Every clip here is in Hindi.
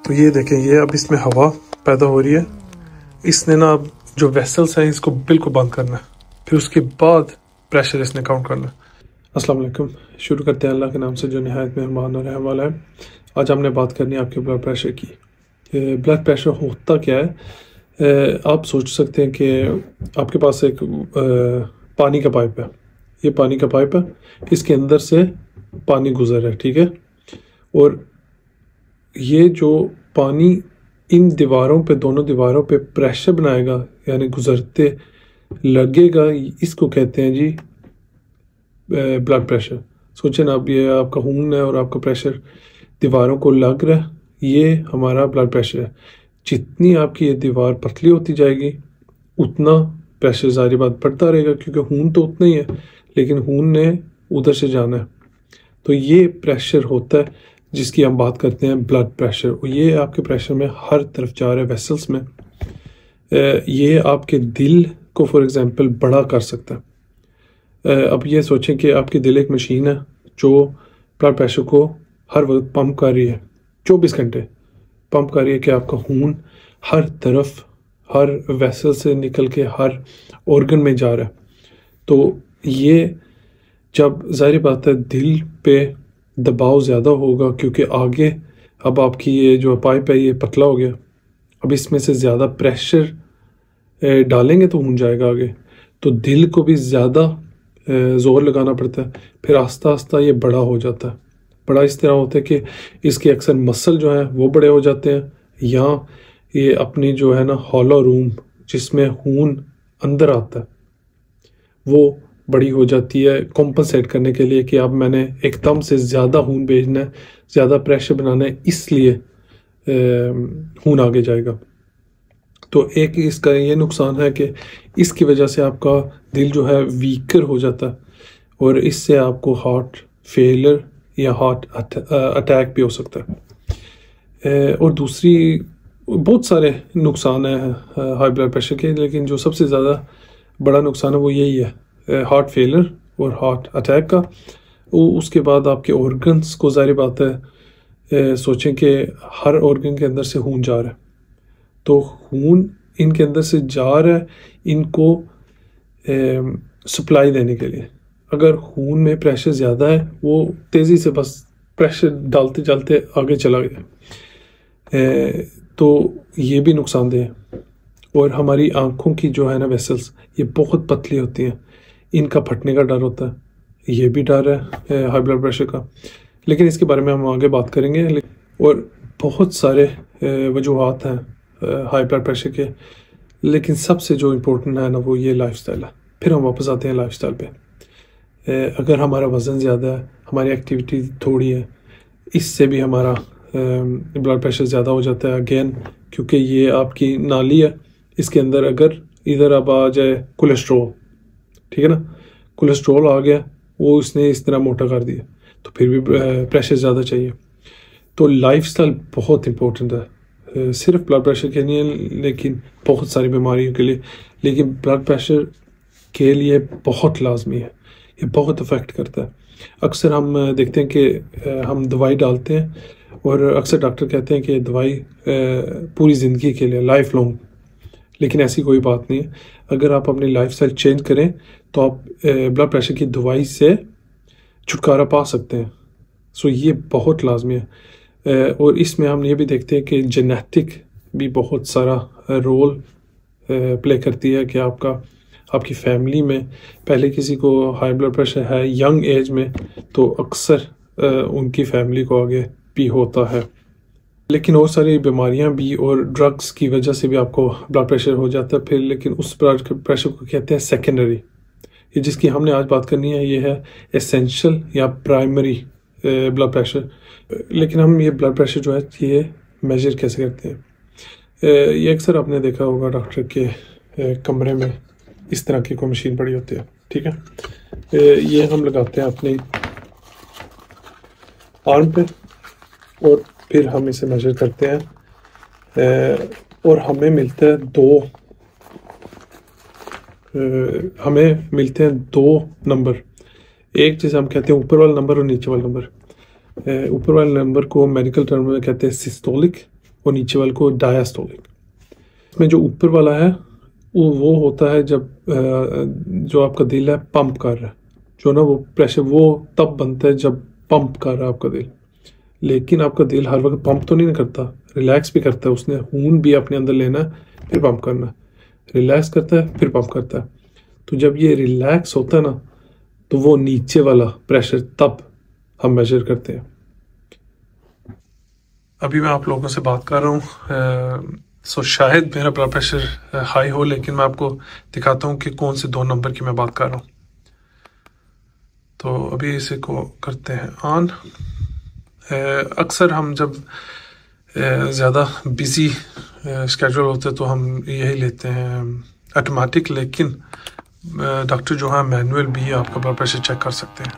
तो ये देखें, ये अब इसमें हवा पैदा हो रही है। इसने ना अब जो वेसल्स हैं इसको बिल्कुल बंद करना है, फिर उसके बाद प्रेशर इसने काउंट करना है। अस्सलाम वालेकुम, शुरू करते हैं अल्लाह के नाम से जो निहायत मेहरबान और रहम वाला है। आज हमने बात करनी है आपके ब्लड प्रेशर की। ब्लड प्रेशर होता क्या है? आप सोच सकते हैं कि आपके पास एक पानी का पाइप है। ये पानी का पाइप है, इसके अंदर से पानी गुजर रहा है, ठीक है। और ये जो पानी इन दीवारों पे, दोनों दीवारों पे प्रेशर बनाएगा, यानी गुजरते लगेगा, इसको कहते हैं जी ब्लड प्रेशर। सोचें ना, अब ये आपका खून है और आपका प्रेशर दीवारों को लग रहा है, ये हमारा ब्लड प्रेशर है। जितनी आपकी ये दीवार पतली होती जाएगी उतना प्रेशर सारी बात बढ़ता रहेगा, क्योंकि खून तो उतना ही है लेकिन खून ने उधर से जाना है। तो ये प्रेशर होता है जिसकी हम बात करते हैं ब्लड प्रेशर। और ये आपके प्रेशर में हर तरफ जा रहा है, वेसल्स में। ये आपके दिल को फॉर एग्जांपल बड़ा कर सकता है। अब ये सोचें कि आपकी दिल एक मशीन है जो ब्लड प्रेशर को हर वक्त पंप कर रही है, 24 घंटे पंप कर रही है कि आपका खून हर तरफ, हर वेसल से निकल के हर ऑर्गन में जा रहा है। तो ये जब जाहिर बात है दिल पे दबाव ज़्यादा होगा, क्योंकि आगे अब आपकी ये जो पाइप है ये पतला हो गया, अब इसमें से ज़्यादा प्रेशर डालेंगे तो खून जाएगा आगे, तो दिल को भी ज़्यादा ज़ोर लगाना पड़ता है। फिर आस्ता आस्ता ये बड़ा हो जाता है। बड़ा इस तरह होता है कि इसके अक्सर मसल जो हैं वो बड़े हो जाते हैं, या ये अपनी जो है ना हॉलो रूम जिसमें खून अंदर आता है वो बड़ी हो जाती है, कॉम्पनसेट करने के लिए कि अब मैंने एकदम से ज़्यादा खून भेजना है, ज़्यादा प्रेशर बनाना है, इसलिए खून आगे जाएगा। तो एक इसका ये नुकसान है कि इसकी वजह से आपका दिल जो है वीकर हो जाता है और इससे आपको हार्ट फेलियर या हार्ट अटैक भी हो सकता है। और दूसरी बहुत सारे नुकसान हैं हाई ब्लड प्रेशर के, लेकिन जो सबसे ज़्यादा बड़ा नुकसान है वो यही है, हार्ट फेलियर और हार्ट अटैक का। उसके बाद आपके ऑर्गन्स को, जाहिर बात है, सोचें कि हर ऑर्गन के अंदर से खून जा रहा है, तो खून इनके अंदर से जा रहा है इनको सप्लाई देने के लिए। अगर खून में प्रेशर ज़्यादा है, वो तेज़ी से बस प्रेशर डालते चलते आगे चला गया, तो ये भी नुकसानदेह है। और हमारी आँखों की जो है ना वेसल्स, ये बहुत पतली होती हैं, इनका फटने का डर होता है, ये भी डर है हाई ब्लड प्रेशर का, लेकिन इसके बारे में हम आगे बात करेंगे। और बहुत सारे वजूहात हैं हाई ब्लड प्रेशर के, लेकिन सबसे जो इम्पोर्टेंट है ना वो ये लाइफस्टाइल है। फिर हम वापस आते हैं लाइफस्टाइल पे। अगर हमारा वज़न ज़्यादा है, हमारी एक्टिविटी थोड़ी है, इससे भी हमारा ब्लड प्रेशर ज़्यादा हो जाता है अगेन, क्योंकि ये आपकी नाली है, इसके अंदर अगर इधर अब आ जाए कोलेस्ट्रॉल, ठीक है ना, कोलेस्ट्रॉल आ गया, वो उसने इस तरह मोटा कर दिया, तो फिर भी प्रेशर ज़्यादा चाहिए। तो लाइफस्टाइल बहुत इम्पोर्टेंट है, सिर्फ ब्लड प्रेशर के लिए लेकिन बहुत सारी बीमारियों के लिए, लेकिन ब्लड प्रेशर के लिए बहुत लाजमी है, ये बहुत अफेक्ट करता है। अक्सर हम देखते हैं कि हम दवाई डालते हैं और अक्सर डॉक्टर कहते हैं कि दवाई पूरी ज़िंदगी के लिए, लाइफ लॉन्ग, लेकिन ऐसी कोई बात नहीं है। अगर आप अपनी लाइफस्टाइल चेंज करें तो आप ब्लड प्रेशर की दवाई से छुटकारा पा सकते हैं। सो ये बहुत लाजमी है। और इसमें हम ये भी देखते हैं कि जेनेटिक भी बहुत सारा रोल प्ले करती है कि आपकी फैमिली में पहले किसी को हाई ब्लड प्रेशर है यंग एज में, तो अक्सर उनकी फैमिली को आगे भी होता है। लेकिन और सारी बीमारियां भी और ड्रग्स की वजह से भी आपको ब्लड प्रेशर हो जाता है फिर, लेकिन उस ब्लड प्रेशर को कहते हैं सेकेंडरी। ये जिसकी हमने आज बात करनी है ये है एसेंशियल या प्राइमरी ब्लड प्रेशर। लेकिन हम ये ब्लड प्रेशर जो है ये मेजर कैसे करते हैं? ये अक्सर आपने देखा होगा डॉक्टर के कमरे में इस तरह की कोई मशीन पड़ी होती है, ठीक है। ये हम लगाते हैं अपने आर्म पे और फिर हम इसे मेजर करते हैं और हमें मिलता है दो नंबर। एक जिसे हम कहते हैं ऊपर वाला नंबर और नीचे वाला नंबर। ऊपर वाले नंबर को मेडिकल टर्म में कहते हैं सिस्टोलिक और नीचे वाले को डायस्टोलिक। इसमें जो ऊपर वाला है वो होता है जब जो आपका दिल है पंप कर रहा है, जो ना वो प्रेशर वो तब बनता है जब पंप कर रहा है आपका दिल। लेकिन आपका दिल हर वक्त पंप तो नहीं करता, रिलैक्स भी करता है। उसने खून भी अपने अंदर लेना है फिर पंप करना है, रिलैक्स करता है फिर पंप करता है। तो जब ये रिलैक्स होता है ना तो वो नीचे वाला प्रेशर तब हम मेजर करते हैं। अभी मैं आप लोगों से बात कर रहा हूँ सो शायद मेरा ब्लड प्रेशर हाई हो, लेकिन मैं आपको दिखाता हूँ कि कौन से 2 नंबर की मैं बात कर रहा हूँ। तो अभी इसे को करते हैं ऑन। अक्सर हम जब ज़्यादा बिज़ी स्केड्यूल होते हैं तो हम यही लेते हैं ऑटोमेटिक, लेकिन डॉक्टर जो है मैनुअल भी आपका ब्लड प्रेशर चेक कर सकते हैं।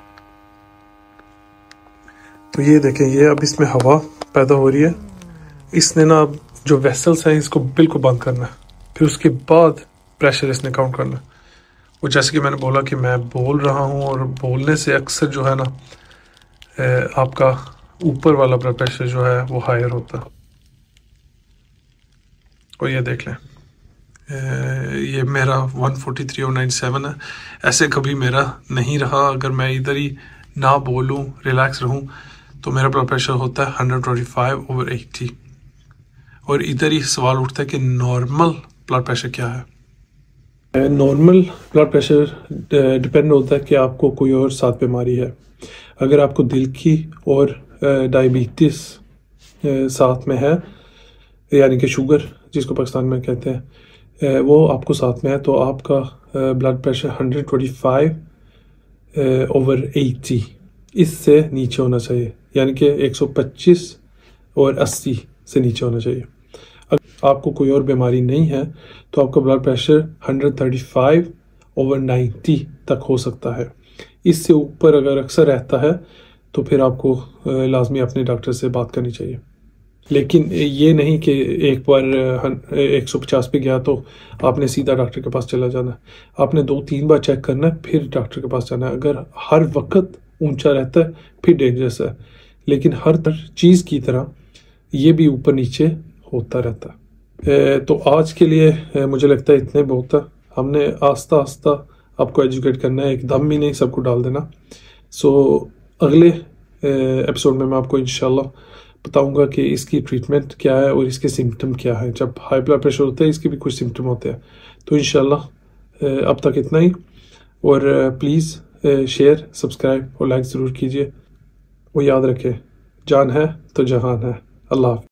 तो ये देखें, ये अब इसमें हवा पैदा हो रही है। इसने ना अब जो वेसल्स हैं इसको बिल्कुल बंद करना है, फिर उसके बाद प्रेशर इसने काउंट करना है। और जैसे कि मैंने बोला कि मैं बोल रहा हूँ और बोलने से अक्सर जो है ना आपका ऊपर वाला ब्लड प्रेशर जो है वो हायर होता है। और ये देख लें, ये मेरा 143/97 है। ऐसे कभी मेरा नहीं रहा। अगर मैं इधर ही ना बोलूं, रिलैक्स रहूं, तो मेरा ब्लड प्रेशर होता है 125/80। और इधर ही सवाल उठता है कि नॉर्मल ब्लड प्रेशर क्या है। नॉर्मल ब्लड प्रेशर डिपेंड होता है कि आपको कोई और साथ बीमारी है। अगर आपको दिल की और डायबिटीज़ साथ में है, यानी कि शुगर जिसको पाकिस्तान में कहते हैं, वो आपको साथ में है, तो आपका ब्लड प्रेशर 125/80 इससे नीचे होना चाहिए, यानी कि 125/80 से नीचे होना चाहिए। अगर आपको कोई और बीमारी नहीं है तो आपका ब्लड प्रेशर 135/90 तक हो सकता है। इससे ऊपर अगर अक्सर रहता है तो फिर आपको लाजमी अपने डॉक्टर से बात करनी चाहिए। लेकिन ये नहीं कि एक बार 150 पे गया तो आपने सीधा डॉक्टर के पास चला जाना। आपने 2-3 बार चेक करना है फिर डॉक्टर के पास जाना है। अगर हर वक्त ऊंचा रहता है फिर डेंजरस है, लेकिन हर चीज़ की तरह ये भी ऊपर नीचे होता रहता है। तो आज के लिए मुझे लगता है इतने बहुत है। हमने आस्ता आस्ता आपको एजुकेट करना है, एकदम ही नहीं सबको डाल देना। सो अगले एपिसोड में मैं आपको इंशाल्लाह बताऊंगा कि इसकी ट्रीटमेंट क्या है और इसके सिम्टम क्या है। जब हाई ब्लड प्रेशर होता है इसके भी कुछ सिम्टम होते हैं। तो इंशाल्लाह अब तक इतना ही। और प्लीज़ शेयर, सब्सक्राइब और लाइक ज़रूर कीजिए। और याद रखें, जान है तो जहान है। अल्लाह हाफ़िज़।